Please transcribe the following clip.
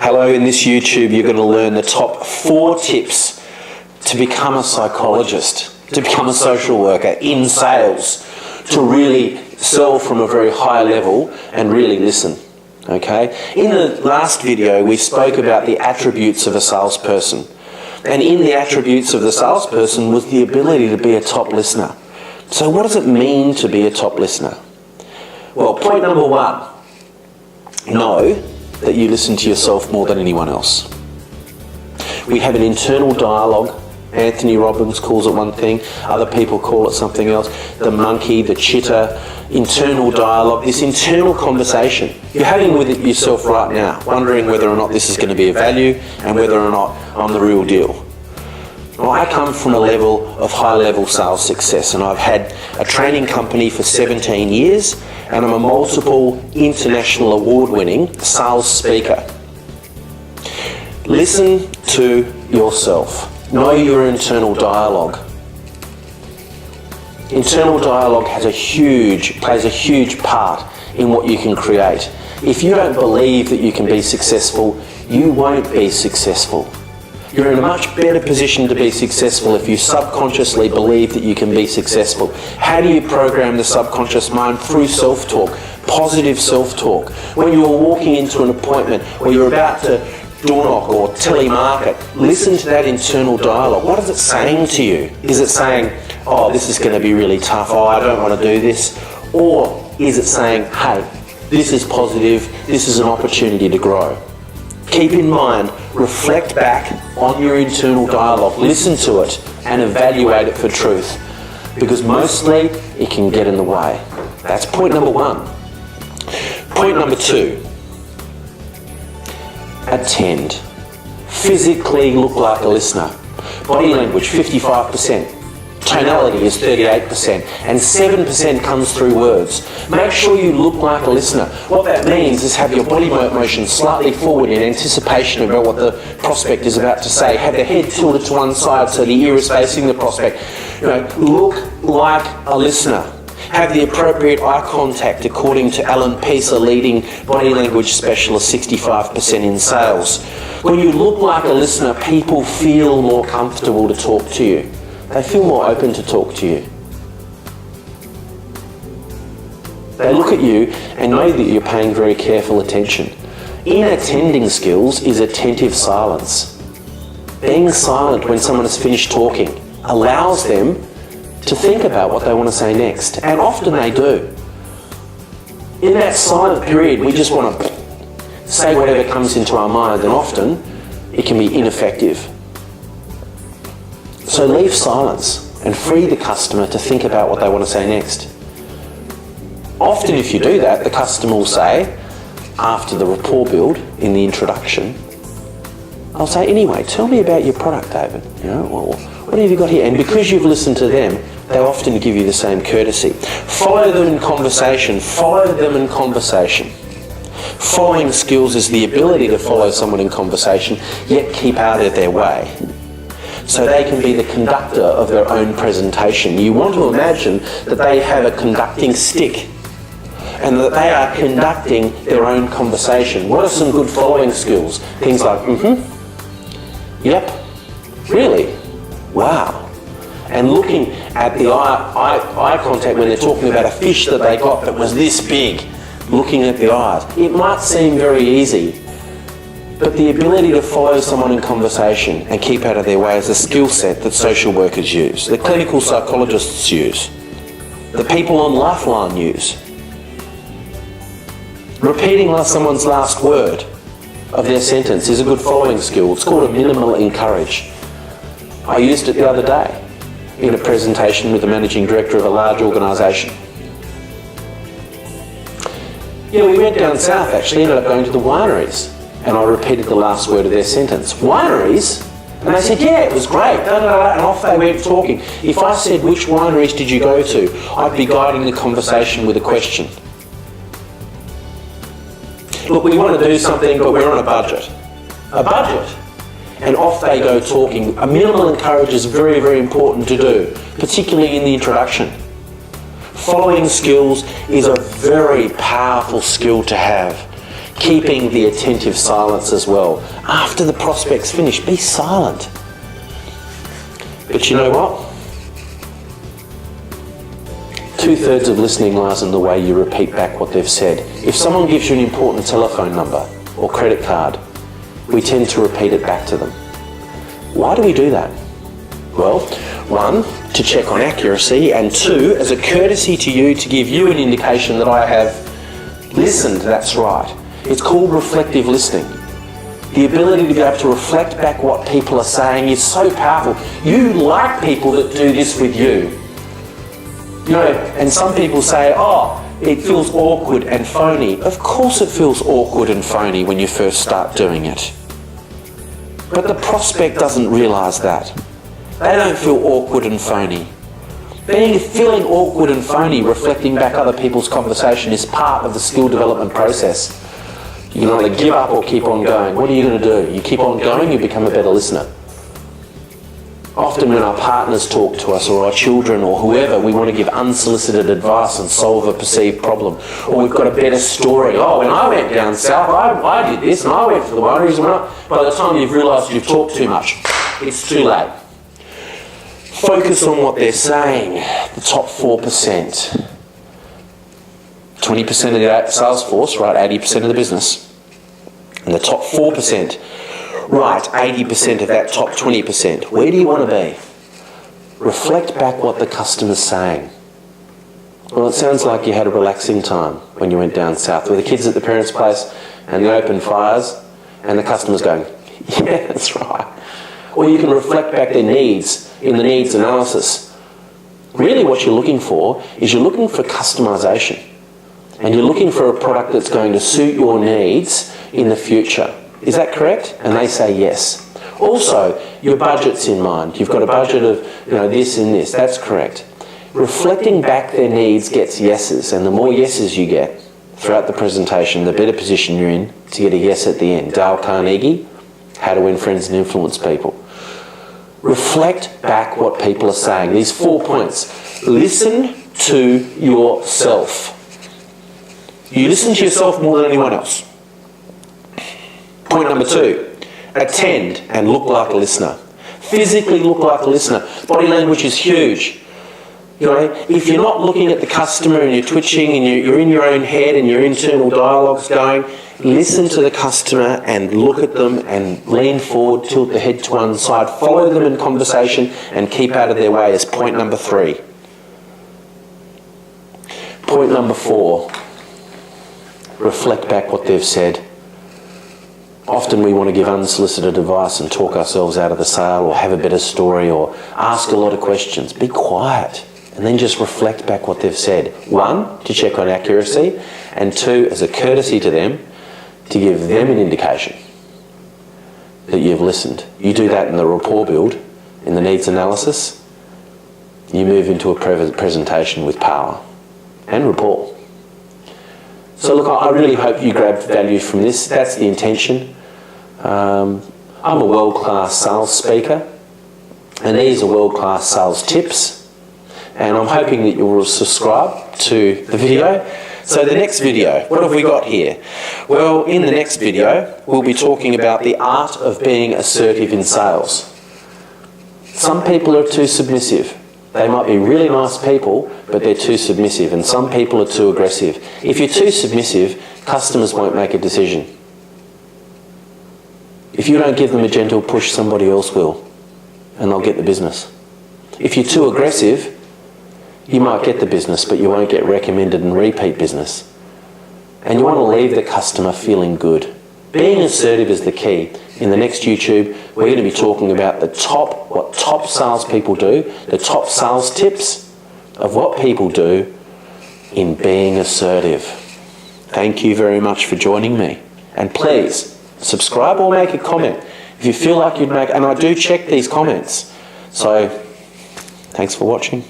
Hello, in this YouTube you're going to learn the top 4 tips to become a psychologist, to become a social worker in sales, to really sell from a very high level and really listen. Okay? In the last video we spoke about the attributes of a salesperson. And in the attributes of the salesperson was the ability to be a top listener. So what does it mean to be a top listener? Well, point number 1, know that you listen to yourself more than anyone else. We have an internal dialogue. Anthony Robbins calls it one thing, other people call it something else. The monkey, the chitter, internal dialogue, this internal conversation you're having with it yourself right now, wondering whether or not this is going to be of value and whether or not I'm the real deal. Well, I come from a level of high-level sales success, and I've had a training company for 17 years, and I'm a multiple international award-winning sales speaker. Listen to yourself. Know your internal dialogue. Internal dialogue plays a huge part in what you can create. If you don't believe that you can be successful, you won't be successful. You're in a much better position to be successful if you subconsciously believe that you can be successful. How do you program the subconscious mind? Through self-talk, positive self-talk. When you're walking into an appointment or you're about to door knock or telemarket, listen to that internal dialogue. What is it saying to you? Is it saying, oh, this is going to be really tough, oh, I don't want to do this? Or is it saying, hey, this is positive, this is an opportunity to grow? Keep in mind, reflect back on your internal dialogue, listen to it and evaluate it for truth, because mostly it can get in the way. That's point number 1. Point number 2, attend. Physically look like a listener. Body language, 55%. Tonality is 38%, and 7% comes through words. Make sure you look like a listener. What that means is have your body motion slightly forward in anticipation about what the prospect is about to say. Have the head tilted to one side so the ear is facing the prospect. Look like a listener. Have the appropriate eye contact according to Alan Peace, a leading body language specialist, 65% in sales. When you look like a listener, people feel more comfortable to talk to you. They feel more open to talk to you. They look at you and know that you're paying very careful attention. In attending skills is attentive silence. Being silent when someone has finished talking allows them to think about what they want to say next, and often they do. In that silent period, we just want to say whatever comes into our mind, and often it can be ineffective. So leave silence and free the customer to think about what they want to say next. Often if you do that, the customer will say, after the rapport build in the introduction, I'll say, anyway, tell me about your product, David. What have you got here? And because you've listened to them, they often give you the same courtesy. Follow them in conversation. Follow them in conversation. Following skills is the ability to follow someone in conversation, yet keep out of their way, so they can be the conductor of their own presentation. You want to imagine that they have a conducting stick and that they are conducting their own conversation. What are some good following skills? Things like, yep, really, wow. And looking at the eye contact when they're talking about a fish that they got that was this big, looking at the eyes. It might seem very easy, but the ability to follow someone in conversation and keep out of their way is a skill set that social workers use, the clinical psychologists use, the people on Lifeline use. Repeating someone's last word of their sentence is a good following skill. It's called a minimal encourage. I used it the other day in a presentation with the managing director of a large organisation. We went down south actually, ended up going to the wineries, and I repeated the last word of their sentence. Wineries? And they said, yeah, it was great, and off they went talking. If I said, which wineries did you go to? I'd be guiding the conversation with a question. Look, we want to do something, but we're on a budget. A budget. And off they go talking. A minimal encourage is very, very important to do, particularly in the introduction. Following skills is a very powerful skill to have. Keeping the attentive silence as well. After the prospect's finished, be silent. But you know what? 2/3 of listening lies in the way you repeat back what they've said. If someone gives you an important telephone number or credit card, we tend to repeat it back to them. Why do we do that? Well, one, to check on accuracy, and two, as a courtesy to you, to give you an indication that I have listened, that's right. It's called reflective listening. The ability to be able to reflect back what people are saying is so powerful. You like people that do this with you. You know, and some people say, oh, it feels awkward and phony. Of course it feels awkward and phony when you first start doing it. But the prospect doesn't realise that. They don't feel awkward and phony. Feeling awkward and phony, reflecting back other people's conversation, is part of the skill development process. You can either give up or keep on going. What are you going to do? You keep on going, you become a better listener. Often when our partners talk to us, or our children, or whoever, we want to give unsolicited advice and solve a perceived problem. Or we've got a better story. Oh, when I went down south, I did this, and I went for the wineries. By the time you've realised you've talked too much, it's too late. Focus on what they're saying. The top 4%. 20% of the sales force, right, 80% of the business. And the top 4%, right, 80% of that top 20%. Where do you want to be? Reflect back what the customer's saying. Well, it sounds like you had a relaxing time when you went down south with the kids at the parents' place and the open fires, and the customer's going, yeah, that's right. Or you can reflect back their needs in the needs analysis. Really what you're looking for is you're looking for customization. And you're looking for a product that's going to suit your needs in the future. Is that correct? And they say yes. Also, your budget's in mind. You've got a budget of, this and this. That's correct. Reflecting back their needs gets yeses, and the more yeses you get throughout the presentation, the better position you're in to get a yes at the end. Dale Carnegie, How to Win Friends and Influence People. Reflect back what people are saying. These 4 points. Listen to yourself. You listen to yourself more than anyone else. Point number 2, attend and look like a listener. Physically look like a listener. Body language is huge. If you're not looking at the customer and you're twitching and you're in your own head and your internal dialogue's going, listen to the customer and look at them and lean forward, tilt the head to one side, follow them in conversation and keep out of their way is point number 3. Point number 4. Reflect back what they've said. Often we want to give unsolicited advice and talk ourselves out of the sale, or have a better story, or ask a lot of questions. Be quiet and then just reflect back what they've said. 1, to check on accuracy, and 2, as a courtesy to them, to give them an indication that you've listened. You do that in the rapport build, in the needs analysis, you move into a presentation with power and rapport. So look, I really hope you grabbed value from this. That's the intention. I'm a world-class sales speaker, and these are world-class sales tips. And I'm hoping that you will subscribe to the video. So the next video, what have we got here? Well, in the next video, we'll be talking about the art of being assertive in sales. Some people are too submissive. They might be really nice people, but they're too submissive, and some people are too aggressive. If you're too submissive, customers won't make a decision. If you don't give them a gentle push, somebody else will, and they'll get the business. If you're too aggressive, you might get the business, but you won't get recommended and repeat business. And you want to leave the customer feeling good. Being assertive is the key. In the next YouTube, we're going to be talking about what top salespeople do, the top sales tips of what people do in being assertive. Thank you very much for joining me. And please, subscribe or make a comment if you feel like you'd make, and I do check these comments. So, thanks for watching.